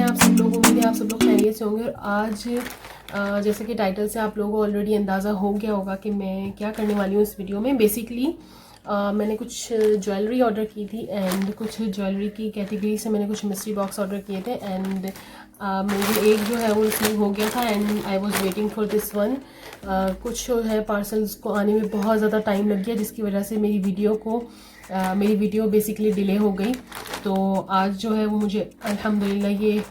आप सब लोग? उम्मीद है आप सब लोग खैरियत से होंगे। और आज जैसे कि टाइटल से आप लोगों को ऑलरेडी अंदाज़ा हो गया होगा कि मैं क्या करने वाली हूँ इस वीडियो में। बेसिकली मैंने कुछ ज्वेलरी ऑर्डर की थी एंड कुछ ज्वेलरी की कैटेगरी से मैंने कुछ मिस्ट्री बॉक्स ऑर्डर किए थे एंड मुझे एक जो है वो रिसीव हो गया था and I was waiting for this one. कुछ जो है पार्सल्स को आने में बहुत ज़्यादा टाइम लग गया, जिसकी वजह से मेरी वीडियो बेसिकली डिले हो गई। तो आज जो है वो मुझे अल्हम्दुलिल्लाह ये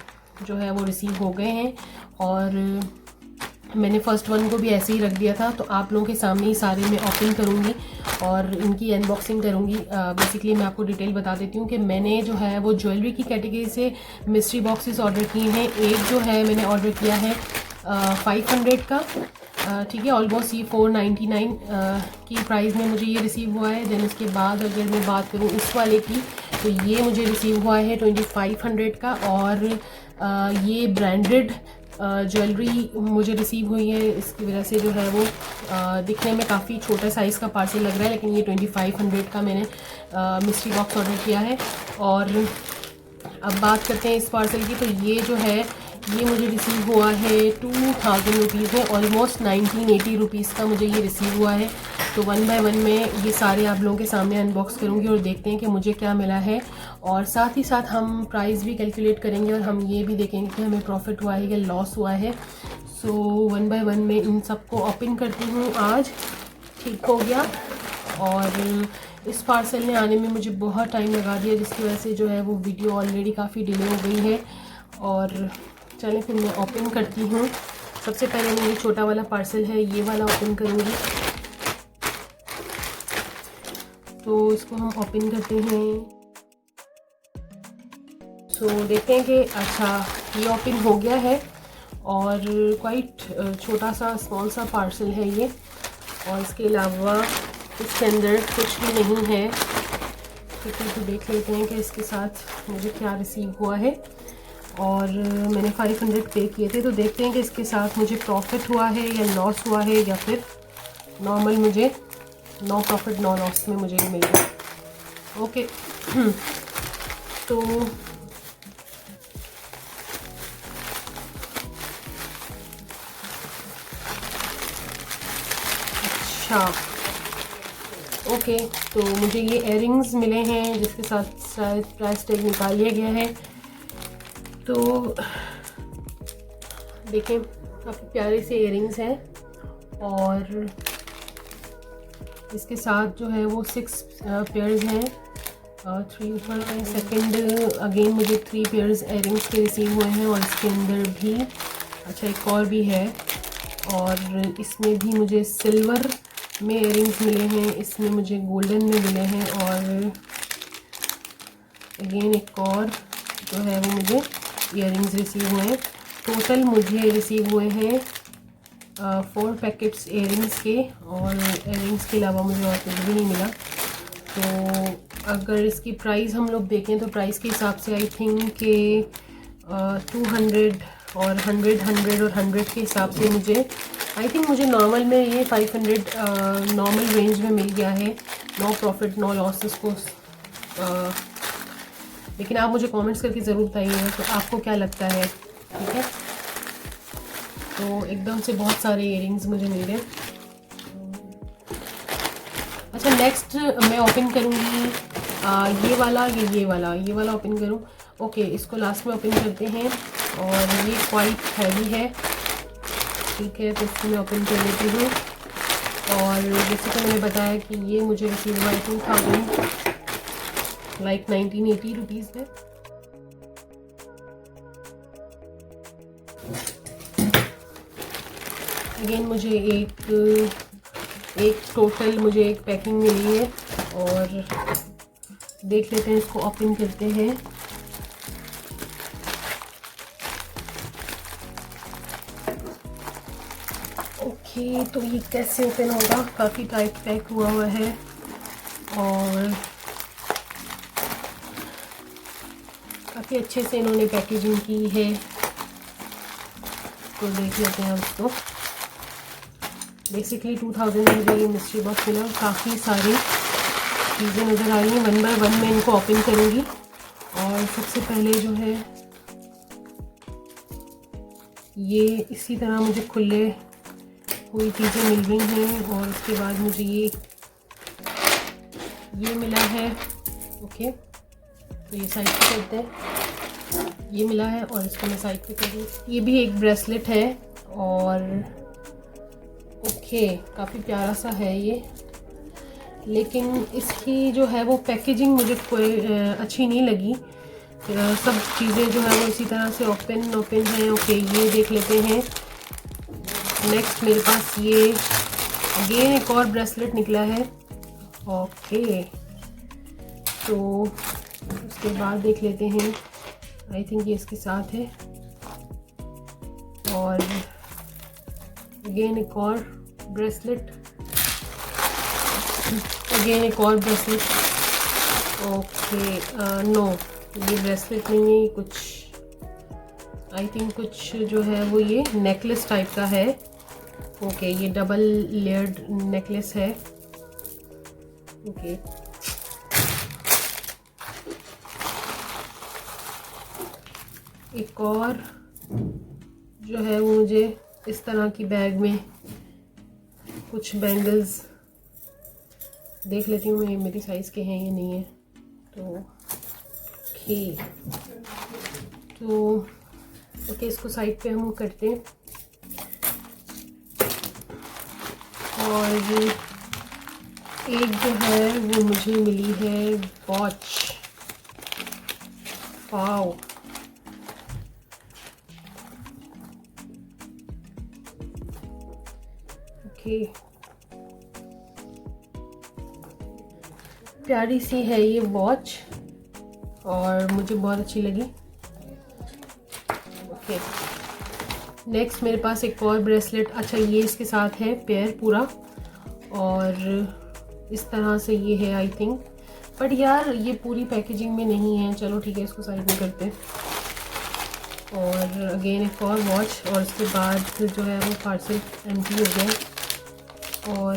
जो है वो रिसीव हो गए हैं और मैंने फ़र्स्ट वन को भी ऐसे ही रख दिया था। तो आप लोगों के सामने ही सारे मैं ओपन करूँगी और इनकी अनबॉक्सिंग करूँगी। बेसिकली मैं आपको डिटेल बता देती हूँ कि मैंने जो है वो ज्वेलरी की कैटेगरी से मिस्ट्री बॉक्सेस ऑर्डर किए हैं। एक जो है मैंने ऑर्डर किया है 500 का, ठीक है, ऑलमोस्ट ये 499 की प्राइस में मुझे ये रिसीव हुआ है। देन इसके बाद अगर मैं बात करूँ इस वाले की तो ये मुझे रिसीव हुआ है 2500 का और ये ब्रांडेड ज्वेलरी मुझे रिसीव हुई है। इसकी वजह से जो है वो दिखने में काफ़ी छोटा साइज़ का पार्सल लग रहा है, लेकिन ये 2500 का मैंने मिस्ट्री बॉक्स ऑर्डर किया है। और अब बात करते हैं इस पार्सल की, तो ये जो है ये मुझे रिसीव हुआ है 2000 रुपीज़ में, ऑलमोस्ट 1980 रुपीज़ का मुझे ये रिसीव हुआ है। तो वन बाय वन में ये सारे आप लोगों के सामने अनबॉक्स करूँगी और देखते हैं कि मुझे क्या मिला है। और साथ ही साथ हम प्राइस भी कैलकुलेट करेंगे और हम ये भी देखेंगे कि हमें प्रॉफिट हुआ है या लॉस हुआ है। सो वन बाय वन में इन सबको ओपन करती हूँ। आज ठीक हो गया और इस पार्सल ने आने में मुझे बहुत टाइम लगा दिया, जिसकी वजह से जो है वो वीडियो ऑलरेडी काफ़ी डिले हो गई है। और चलें फिर मैं ओपन करती हूँ। सबसे पहले मैं ये छोटा वाला पार्सल है ये वाला ओपन करूँगी। तो इसको हम ओपन करते हैं। सो देखते हैं कि अच्छा ये ओपन हो गया है और क्वाइट छोटा सा स्मॉल सा पार्सल है ये। और इसके अलावा इसके अंदर कुछ भी नहीं है। ठीक है, तो देख लेते हैं कि इसके साथ मुझे क्या रिसीव हुआ है। और मैंने 500 पे किए थे, तो देखते हैं कि इसके साथ मुझे प्रॉफिट हुआ है या लॉस हुआ है या फिर नॉर्मल मुझे नो प्रॉफिट नो लॉस में मुझे ये मिल गया। ओके तो अच्छा ओके, तो मुझे ये इयररिंग्स मिले हैं जिसके साथ शायद प्राइस टैग निकाल लिया गया है। तो देखें काफ़ी प्यारे से इयररिंग्स हैं और इसके साथ जो है वो 6 पेयर्स हैं, 3 ऊपर है। सेकेंड अगेन मुझे 3 पेयर्स इयररिंग्स के रिसीव हुए हैं और इसके अंदर भी अच्छा एक और भी है और इसमें भी मुझे सिल्वर में इयररिंग्स मिले हैं, इसमें मुझे गोल्डन में मिले हैं और अगेन एक और जो है वो मुझे इयररिंग्स रिसीव हुए हैं। टोटल मुझे रिसीव हुए हैं 4 पैकेट्स इयररिंग्स के और इयररिंग्स के अलावा मुझे और कुछ भी नहीं मिला। तो अगर इसकी प्राइस हम लोग देखें तो प्राइस के हिसाब से आई थिंक के 200 और 100 और 100 के हिसाब से मुझे नॉर्मल में ये 500 नॉर्मल रेंज में मिल गया है। नो प्रॉफिट नो लॉस इसको। लेकिन आप मुझे कमेंट्स करके ज़रूर बताइएगा तो आपको क्या लगता है। ठीक है, तो एकदम से बहुत सारे इयररिंग्स मुझे मिल गए। अच्छा नेक्स्ट मैं ओपन करूँगी ये वाला ओपन करूँ। ओके, इसको लास्ट में ओपन करते हैं और ये क्वाइट हैवी है। ठीक है, तो इसको मैं ओपन कर लेती हूँ। और जैसे कि मैंने बताया कि ये मुझे रिसीव हुआ 1980 रुपीज़ में। अगेन मुझे एक टोटल मुझे एक पैकिंग मिली है और देख लेते हैं, इसको ओपन करते हैं। ओके, तो ये कैसे ओपन होगा? काफ़ी टाइट पैक हुआ है और काफ़ी अच्छे से इन्होंने पैकेजिंग की है। तो देख लेते हैं हम इसको। बेसिकली 2000 में मुझे ये मिस्ट्री बॉक्स मिला। काफ़ी सारी चीज़ें नज़र आ रही हैं। वन बाय वन मैं इनको ओपन करूँगी और सबसे पहले जो है ये इसी तरह मुझे खुले हुई चीज़ें मिल रही हैं। और उसके बाद मुझे ये मिला है। ओके, तो ये साइड पे करते हैं। ये मिला है और इसको मैं साइड पे कर दूँ। ये भी एक ब्रेसलेट है और ओके, काफ़ी प्यारा सा है ये, लेकिन इसकी जो है वो पैकेजिंग मुझे कोई अच्छी नहीं लगी। सब चीज़ें जो है वो इसी तरह से ओपन हैं। ओके, ये देख लेते हैं। नेक्स्ट मेरे पास ये अगेन एक और ब्रेसलेट निकला है। ओके, तो उसके बाद देख लेते हैं। आई थिंक ये इसके साथ है। और अगेन एक और ब्रेसलेट, ओके, नो, ये ब्रेसलेट नहीं है, कुछ आई थिंक कुछ जो है वो ये नेकलेस टाइप का है। ओके, ये डबल लेयर्ड नेकलेस है। ओके, एक और जो है वो मुझे इस तरह की बैग में कुछ बैंगल्स, देख लेती हूँ मैं मेरी साइज़ के हैं या नहीं है। तो ओके, इसको साइड पे हम करते हैं। और एक जो है वो मुझे मिली है वॉच। वाओ, ओके, प्यारी सी है ये वॉच और मुझे बहुत अच्छी लगी। ओके, नेक्स्ट मेरे पास एक और ब्रेसलेट। अच्छा, ये इसके साथ है पेयर पूरा और इस तरह से ये है आई थिंक, बट यार ये पूरी पैकेजिंग में नहीं है। चलो ठीक है, इसको साइड में करते हैं। और अगेन एक और वॉच और इसके बाद जो है वो पार्सल एम्प्टी हो गया। और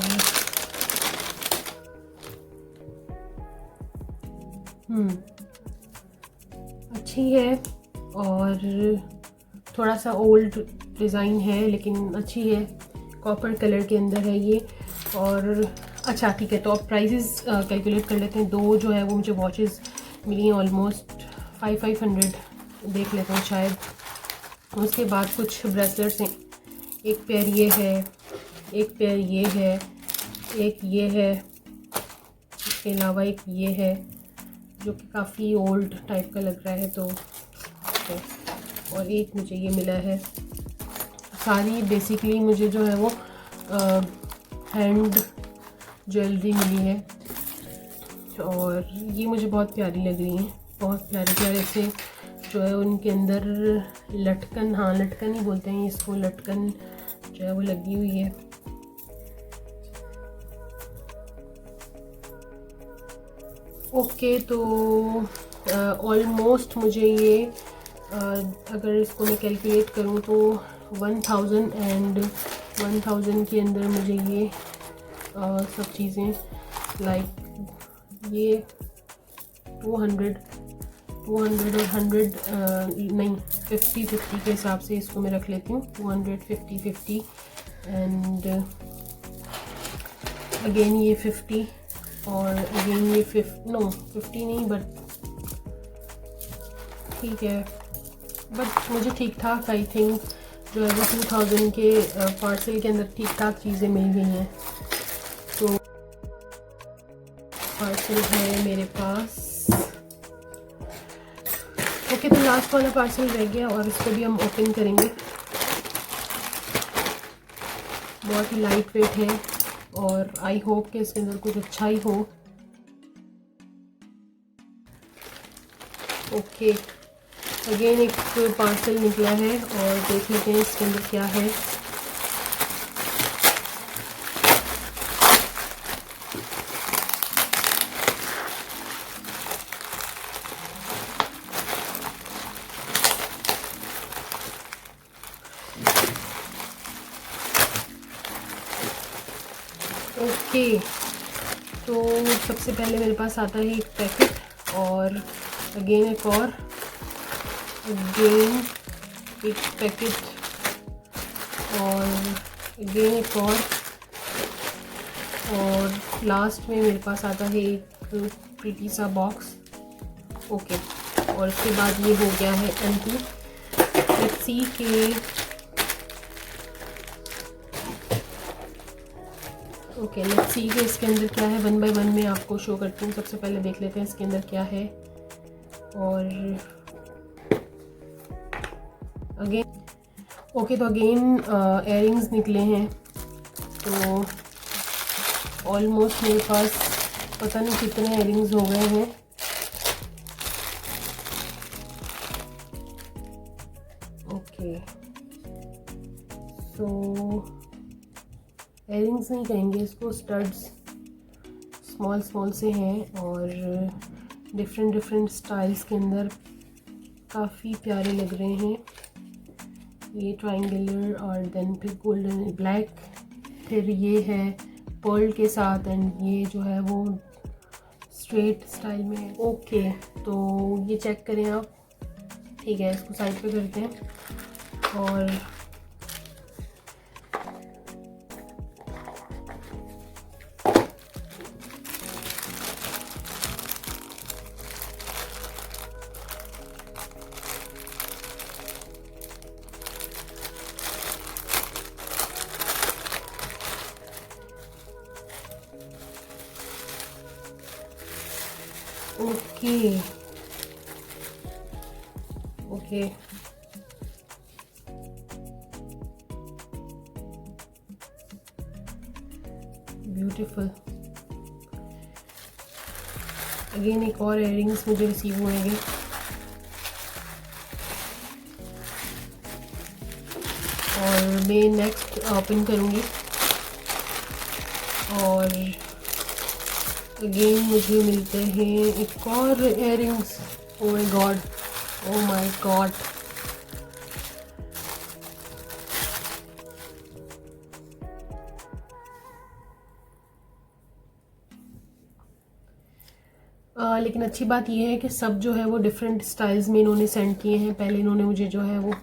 अच्छी है और थोड़ा सा ओल्ड डिज़ाइन है लेकिन अच्छी है। कॉपर कलर के अंदर है ये। और अच्छा ठीक है, तो अब प्राइजेस कैलकुलेट कर लेते हैं। दो जो है वो मुझे वॉचेस मिली हैं ऑलमोस्ट 500 देख लेते हैं शायद। उसके बाद कुछ ब्रेसलेट्स हैं। एक पेयर ये है, एक पेयर ये है, एक ये है, इसके अलावा एक ये है जो कि काफ़ी ओल्ड टाइप का लग रहा है। तो और एक मुझे ये मिला है। सारी बेसिकली मुझे जो है वो हैंड ज्वेलरी मिली है और ये मुझे बहुत प्यारी लग रही हैं। बहुत प्यारे प्यारे से जो है उनके अंदर लटकन, हाँ लटकन ही बोलते हैं इसको, लटकन जो है वो लगी हुई है। ओके, तो ऑलमोस्ट मुझे ये अगर इसको मैं कैलकुलेट करूँ तो 1000 के अंदर मुझे ये सब चीज़ें लाइक ये 200 और 100 नहीं 50 के हिसाब से इसको मैं रख लेती हूँ। 250 एंड अगेन ये 50 और अगेन ये 50 नहीं बट ठीक है, बट मुझे ठीक ठाक आई थिंक जो है वो 2000 के पार्सल के अंदर ठीक ठाक चीज़ें मिल गई हैं। तो पार्सल है मेरे पास। ओके, तो लास्ट वाला पार्सल रह गया और इसको भी हम ओपन करेंगे। बहुत ही लाइट वेट है और आई होप कि इसके अंदर कुछ अच्छा ही हो। ओके, अगेन एक पार्सल निकला है और देख लेते हैं इसके अंदर क्या है। ओके, तो सबसे पहले मेरे पास आता है एक पैकेट और अगेन एक पैकेट और अगेन एक और लास्ट में मेरे पास आता है एक प्रीटी सा बॉक्स। ओके, और उसके बाद ये हो गया है एम्प्टी। लेट्स सी के ओके, लेट्स सी के इसके अंदर क्या है। वन बाय वन में आपको शो करती हूँ। सबसे पहले देख लेते हैं इसके अंदर क्या है। और अगेन ओके, तो अगेन एयरिंग्स निकले हैं। तो ऑलमोस्ट मेरे पास पता नहीं कितने एयरिंग्स हो गए हैं। ओके, तो एयरिंग्स नहीं कहेंगे इसको, स्टड्स स्मॉल स्मॉल से हैं और डिफरेंट स्टाइल्स के अंदर काफ़ी प्यारे लग रहे हैं। ये ट्रायंगुलर और देन फिर गोल्डन ब्लैक, फिर ये है पर्ल के साथ, एंड ये जो है वो स्ट्रेट स्टाइल में है। ओके, तो ये चेक करें आप। ठीक है, इसको साइड पे करते हैं। और ओके ओके, ब्यूटीफुल। अगेन एक और इयररिंग्स मुझे रिसीव हुएंगे। और मैं नेक्स्ट ओपन करूँगी। और अगेन मुझे मिलते हैं एक और earrings. Oh my God, oh my God. लेकिन अच्छी बात यह है कि सब जो है वो डिफरेंट स्टाइल्स में इन्होंने सेंड किए हैं। पहले इन्होंने मुझे जो है वो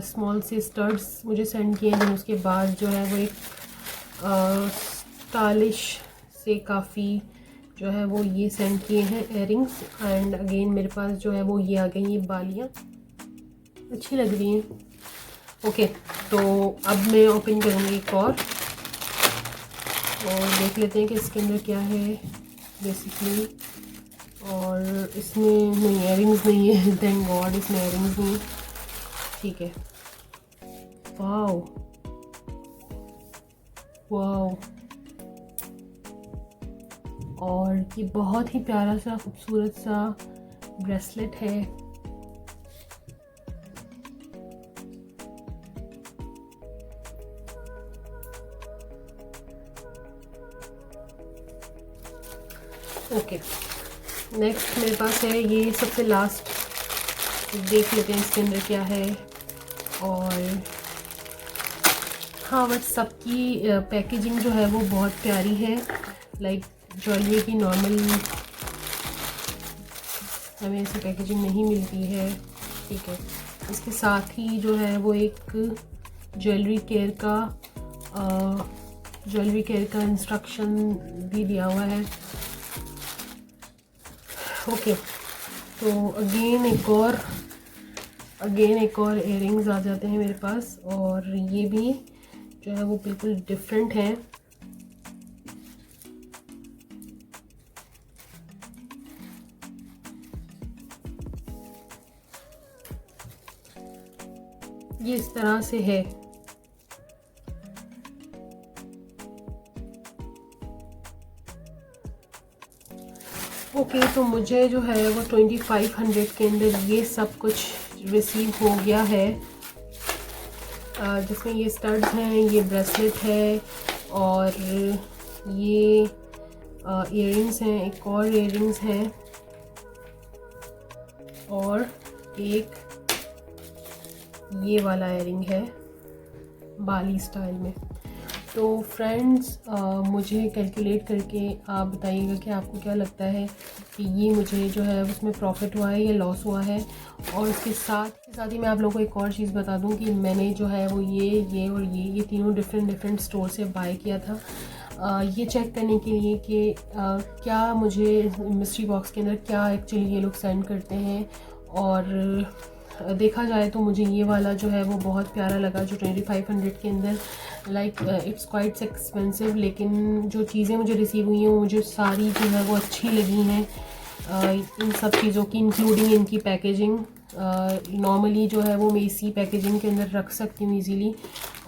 स्मॉल से स्टड्स मुझे सेंड किए हैं, उसके बाद जो है वो एक स्टाइलिश से काफ़ी जो है वो ये सेंड किए हैं इयररिंग्स। एंड अगेन मेरे पास जो है वो ये आ गई, ये बालियाँ अच्छी लग रही हैं। ओके, तो अब मैं ओपन करूँगी एक और देख लेते हैं कि इसके अंदर क्या है बेसिकली। और इसमें नहीं, इयररिंग्स नहीं है, थैंक गॉड इसमें इयररिंग्स नहीं। ठीक है, वाओ वाओ। और ये बहुत ही प्यारा सा खूबसूरत सा ब्रेसलेट है। ओके, नेक्स्ट मेरे पास है ये सबसे लास्ट। देख लेते हैं इसके अंदर क्या है। और हाँ, बस सबकी पैकेजिंग जो है वो बहुत प्यारी है। लाइक ज्वेलरी की नॉर्मल हमें ऐसी पैकेजिंग नहीं मिलती है। ठीक है, इसके साथ ही जो है वो एक ज्वेलरी केयर का इंस्ट्रक्शन भी दिया हुआ है। ओके, तो अगेन एक और इयररिंग्स आ जाते हैं मेरे पास। और ये भी जो है वो बिल्कुल डिफरेंट है। ये इस तरह से है। ओके, तो मुझे जो है वो 2500 के अंदर ये सब कुछ रिसीव हो गया है, जिसमें ये स्टड्स हैं, ये ब्रेसलेट है और ये इयररिंग्स हैं, एक और इयररिंग्स हैं और एक ये वाला इयररिंग है बाली स्टाइल में। तो फ्रेंड्स, मुझे कैलकुलेट करके आप बताइएगा कि आपको क्या लगता है कि ये मुझे जो है उसमें प्रॉफिट हुआ है या लॉस हुआ है। और इसके साथ ही मैं आप लोगों को एक और चीज़ बता दूं कि मैंने जो है वो ये और ये तीनों डिफरेंट स्टोर से बाय किया था, ये चेक करने के लिए कि क्या मुझे मिस्ट्री बॉक्स के अंदर क्या एक्चुअली ये लोग सेंड करते हैं। और देखा जाए तो मुझे ये वाला जो है वो बहुत प्यारा लगा, जो 2500 के अंदर, लाइक इट्स क्वाइट एक्सपेंसिव, लेकिन जो चीज़ें मुझे रिसीव हुई हैं वो मुझे सारी जो है वो अच्छी लगी हैं। इन सब चीज़ों की इंक्लूडिंग इनकी पैकेजिंग, नॉर्मली जो है वो मैं इसी पैकेजिंग के अंदर रख सकती हूँ इजीली,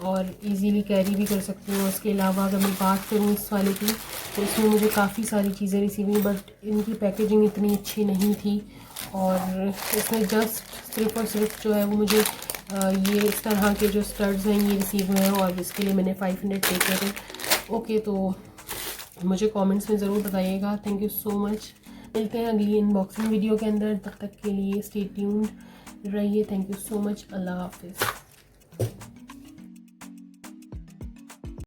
और इजीली कैरी भी कर सकती हूँ। उसके अलावा अगर मैं बात करूँ इस वाले की, तो इसमें मुझे काफ़ी सारी चीज़ें रिसीव हुई, बट इनकी पैकेजिंग इतनी अच्छी नहीं थी। और इसमें सिर्फ और सिर्फ जो है वो मुझे ये इस तरह के जो स्टड्स हैं ये रिसीव हुए हैं, और इसके लिए मैंने 500 पे किए थे। ओके, तो मुझे कमेंट्स में ज़रूर बताइएगा। Thank you so much. मिलते हैं अगली अनबॉक्सिंग वीडियो के अंदर, तब तक के लिए स्टे ट्यून्ड रहिए। Thank you so much. अल्लाह हाफिज़।